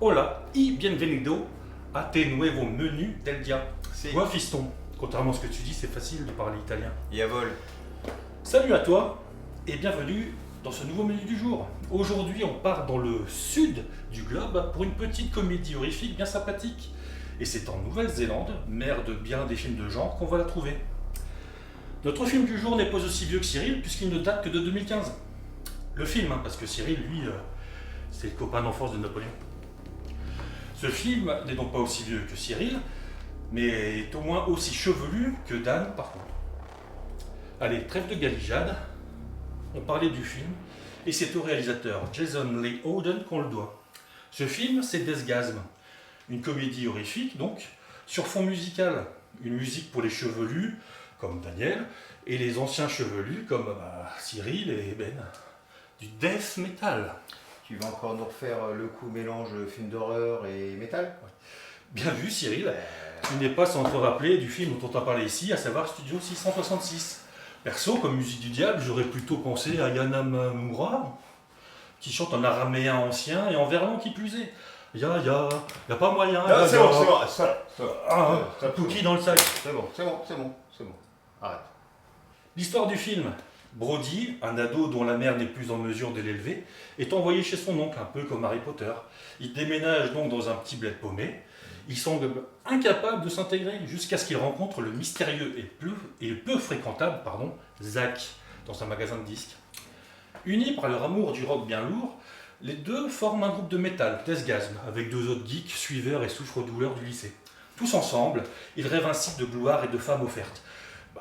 Hola y bienvenido a te nuevo menu del dia. Si. Ouais, fiston, contrairement à ce que tu dis, c'est facile de parler italien. Yavol. Salut à toi et bienvenue dans ce nouveau menu du jour. Aujourd'hui, on part dans le sud du globe pour une petite comédie horrifique bien sympathique. Et c'est en Nouvelle-Zélande, mère de bien des films de genre, qu'on va la trouver. Notre film du jour n'est pas aussi vieux que Cyril, puisqu'il ne date que de 2015. Le film, parce que Cyril, lui, c'est le copain d'enfance de Napoléon. Ce film n'est donc pas aussi vieux que Cyril, mais est au moins aussi chevelu que Dan, par contre. Allez, trêve de galijade, on parlait du film, et c'est au réalisateur Jason Lee Howden qu'on le doit. Ce film, c'est Deathgasm, une comédie horrifique, donc, sur fond musical. Une musique pour les chevelus, comme Daniel, et les anciens chevelus, comme Cyril et Ben. Du death metal. Tu vas encore nous refaire le coup mélange film d'horreur et métal? Bien vu, Cyril. Tu n'es pas sans te rappeler du film dont on t'a parlé ici, à savoir Studio 666. Perso, comme musique du diable, j'aurais plutôt pensé à Yana Moura, qui chante en araméen ancien et en verlan qui plus est. Y a pas moyen. Non, c'est bon, Cookie dans le sac. C'est bon. Arrête. L'histoire du film. Brody, un ado dont la mère n'est plus en mesure de l'élever, est envoyé chez son oncle, un peu comme Harry Potter. Il déménage donc dans un petit bled paumé. Il semble incapable de s'intégrer jusqu'à ce qu'il rencontre le mystérieux et peu fréquentable Zach dans un magasin de disques. Unis par leur amour du rock bien lourd, les deux forment un groupe de métal, Deathgasm, avec deux autres geeks, suiveurs et souffre-douleurs du lycée. Tous ensemble, ils rêvent ainsi de gloire et de femmes offertes.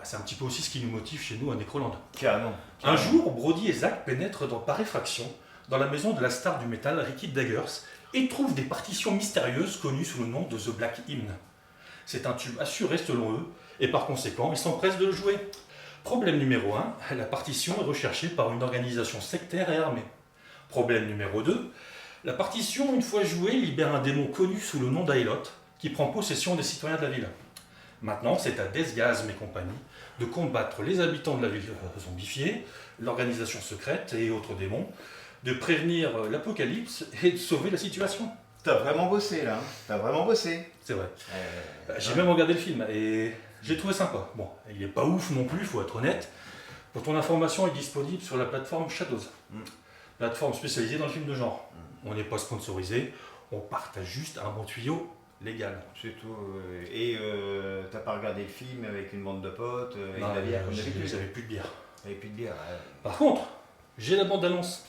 C'est un petit peu aussi ce qui nous motive chez nous à Necroland. Carrément. Un jour, Brody et Zach pénètrent par effraction dans la maison de la star du métal, Ricky Daggers, et trouvent des partitions mystérieuses connues sous le nom de The Black Hymn. C'est un tube assuré selon eux, et par conséquent, ils s'empressent de le jouer. Problème numéro 1, la partition est recherchée par une organisation sectaire et armée. Problème numéro 2, la partition, une fois jouée, libère un démon connu sous le nom d'Aelot, qui prend possession des citoyens de la ville. Maintenant, c'est à Deathgasm et compagnie de combattre les habitants de la ville zombifiée, l'organisation secrète et autres démons, de prévenir l'apocalypse et de sauver la situation. T'as vraiment bossé là, T'as vraiment bossé. C'est vrai. J'ai même regardé le film et j'ai trouvé sympa. Bon, il est pas ouf non plus, faut être honnête. Pour ton information, il est disponible sur la plateforme Shadows. Plateforme spécialisée dans le film de genre. On n'est pas sponsorisé, on partage juste un bon tuyau légal. C'est tout. Et t'as pas regardé le film avec une bande de potes, avec Non, de la bière comme j'avais d'habitude? plus de bière. Avec plus de bière. Par contre, j'ai la bande-annonce.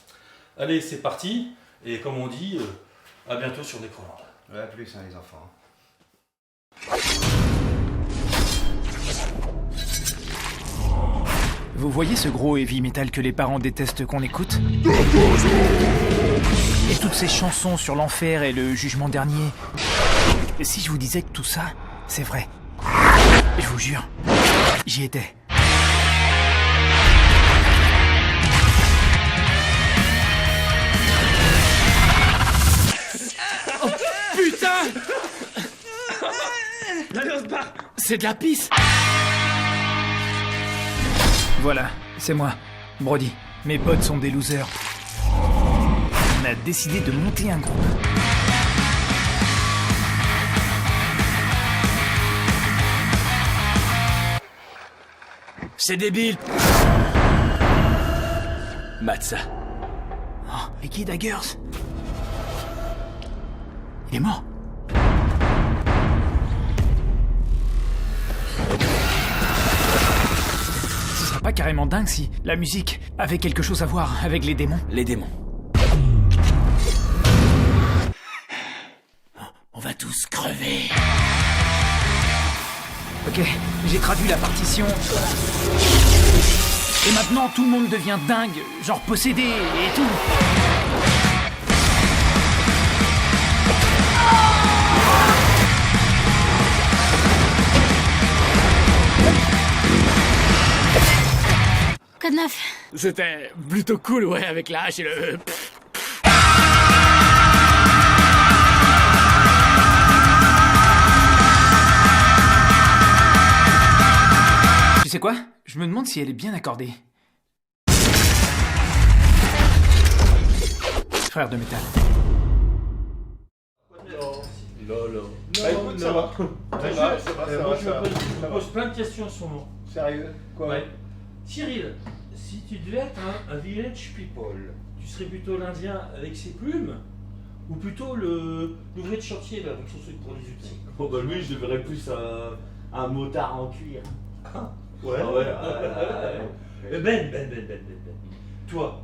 Allez, c'est parti. Et comme on dit, à bientôt sur Necroland. À plus, les enfants. Vous voyez ce gros heavy metal que les parents détestent qu'on écoute? Et toutes ces chansons sur l'enfer et le jugement dernier. Et si je vous disais que tout ça, c'est vrai? Je vous jure, j'y étais. Oh, putain! C'est de la pisse! Voilà, c'est moi, Brody. Mes potes sont des losers. On a décidé de monter un groupe. C'est débile. Mate ça. Oh, Ricky Daggers. Il est mort. Ce serait pas carrément dingue si la musique avait quelque chose à voir avec les démons? Les démons. On va tous crever. Ok, j'ai traduit la partition. Et maintenant tout le monde devient dingue, genre possédé et tout. Quoi de neuf? C'était plutôt cool, ouais, avec la hache et le... Tu sais quoi? Je me demande si elle est bien accordée. Frère de métal. là. Bah écoute, ça va. Moi, je me pose plein de questions en ce moment. Sérieux? Quoi? Ouais. Cyril, si tu devais être un village people, tu serais plutôt l'Indien avec ses plumes ou plutôt l'ouvrier de chantier là, avec son truc pour les outils? Bon bah lui je le verrais plus un motard en cuir. Ouais. Ah ouais, Ben. Toi,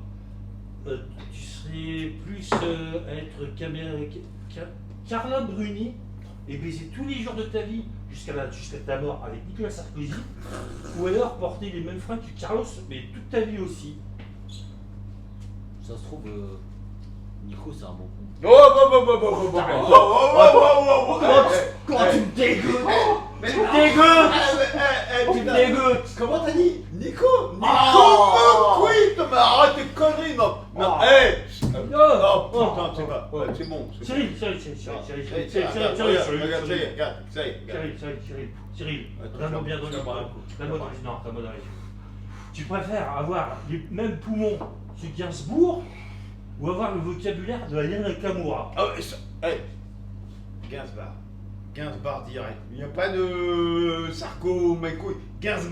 tu serais plus à être Carla Bruni et baiser tous les jours de ta vie jusqu'à ta mort avec Nicolas Sarkozy, ou alors porter les mêmes fringues que Carlos, mais toute ta vie aussi. Ça se trouve, Nico, c'est un bon coup. Comment tu me dégoûtes? Tu me dégoûtes! Comment t'as dit? Nico Oh me quitte! Mais arrête tes conneries, non! Non, non, putain, c'est pas. C'est bon. Cyril, donne-moi bien dans les Tu préfères avoir les mêmes poumons que Gainsbourg ou avoir le vocabulaire de Aya Nakamura? Ah ouais, ça. Hey! 15 bars direct. Il n'y a pas de Sarko, mes couilles. 15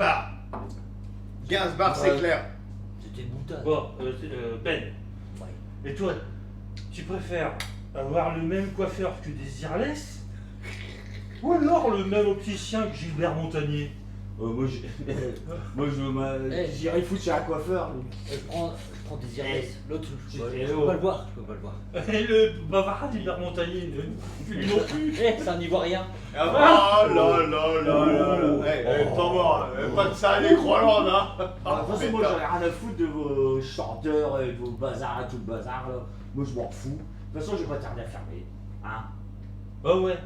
bars, c'est clair. C'était une boutade. Bon, Ben. Ouais. Et toi, tu préfères avoir le même coiffeur que Désirless ou alors le même opticien que Gilbert Montagnier? J'irai foutre chez un coiffeur. Je prends des iris. L'autre, je peux oh. pas le voir. Et le bavard Gilbert Montagnier, lui non plus. C'est un Ivoirien. Ah là. Hey, pas mort. Pas de ça, les croyantes, hein. De toute façon, moi j'en ai rien à foutre de vos chanteurs et de vos bazars et tout le bazar là. Moi je m'en fous. De toute façon, je vais pas tarder à fermer. Hein? Bah ouais.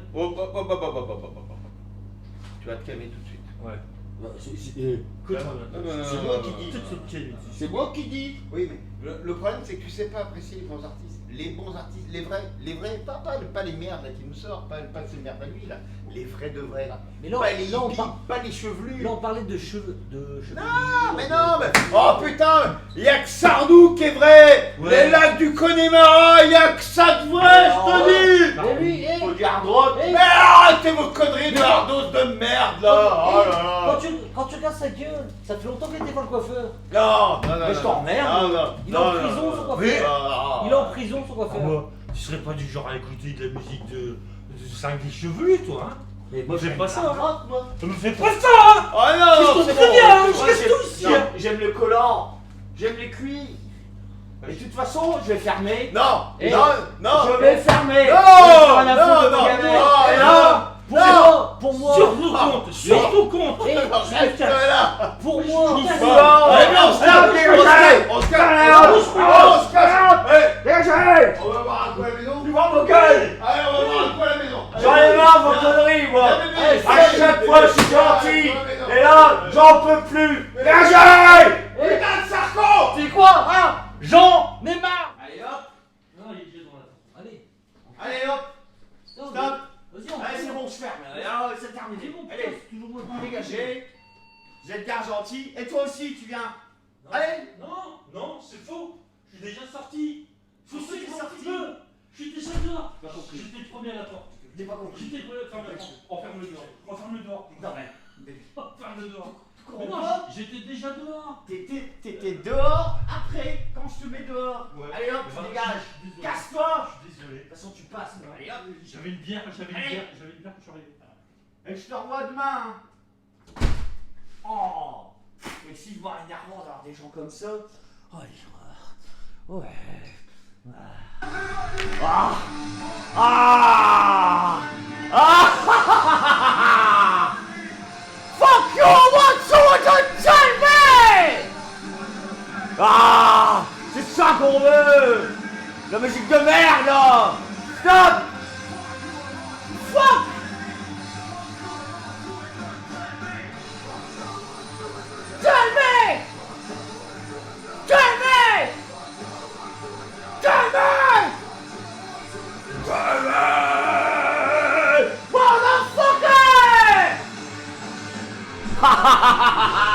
Tu vas te calmer tout de suite. Ouais. C'est moi qui dis. C'est moi qui dis. Oui, mais le problème, c'est que tu sais pas apprécier les bons artistes. Les bons artistes, les vrais, pas les merdes là qui nous sortent, pas ces merdes à lui là. Les vrais de vrais. Mais là, Pas les là, on hippies, par- pas les chevelus. là, on parlait de cheveux. Non, mais oh putain, y'a que Sardou qui est vrai. Ouais. Les lacs du Connemara, y'a que ça de vrai, je te dis. Mais lui, Faut du hard rock. Mais arrêtez vos conneries de hardos de merde là. Oh là là. quand tu regardes sa gueule, ça fait longtemps qu'il était pas le coiffeur. Non. Mais je t'emmerde. Il est en prison, son coiffeur. Il est en prison, son Ah coiffeur. bah, tu serais pas du genre à écouter de la musique de cinglé chevelu, toi, hein? Mais Moi, j'aime pas ça, un hein. rock, moi. Me fais pas ça, hein! Oh non. Je très bien, Moi, je reste tout ici! non, j'aime le collant. J'aime les cuits. Et de toute façon, je vais fermer. Non. Eh, Je vais fermer. Pour moi, Surtout compte! Eh, Reste là. pour moi, Allez, on se casse. On se casse. Dégagez. On va voir à quoi la maison. Tu vois vos gueules. Allez, on va voir à quoi la maison. J'en ai marre vos conneries, moi. À chaque fois, je suis gentil. Et là, j'en peux plus. Dégagez. Putain de Sarko. c'est quoi, hein? Jean. Neymar. Allez hop. Non, il est déjà dans la... Allez, Allez hop. non, Stop. vas-y, on Allez, c'est bon, je ferme. Alors, c'est terminé. C'est bon, Allez, c'est toujours moi. dégagez. Vous êtes bien gentil. Et toi aussi, tu viens. Non. Allez. Non, c'est faux! Je suis déjà sorti! Faut Pourquoi suivre t'es un sorti? petit peu! Je suis déjà dehors! Pas compris. J'étais le premier à la porte! J'ai pas compris. J'étais le premier à la porte! Enferme le dehors! Enferme le dehors! Non, mais. Enferme le dehors! Comprends Mais non, pas. j'étais déjà dehors! T'étais dehors après, quand je te mets dehors. Ouais. Allez hop, tu dégages. Casse-toi. Je suis désolé! De toute façon, tu passes. Allez hop. J'avais une bière, j'avais une bière quand je suis arrivé. Et je te revois demain. Oh. Mais si je vois énervant d'avoir des gens comme ça. Oh, les gens. Ouais. Ah. Ah. Ah. Fuck you, what someone to tell me. Ah. C'est ça qu'on veut. La musique de merde là. Stop. Fuck. Tell me. Tell me. Tell me. Tell me. Motherfucker. Ha ha ha ha ha.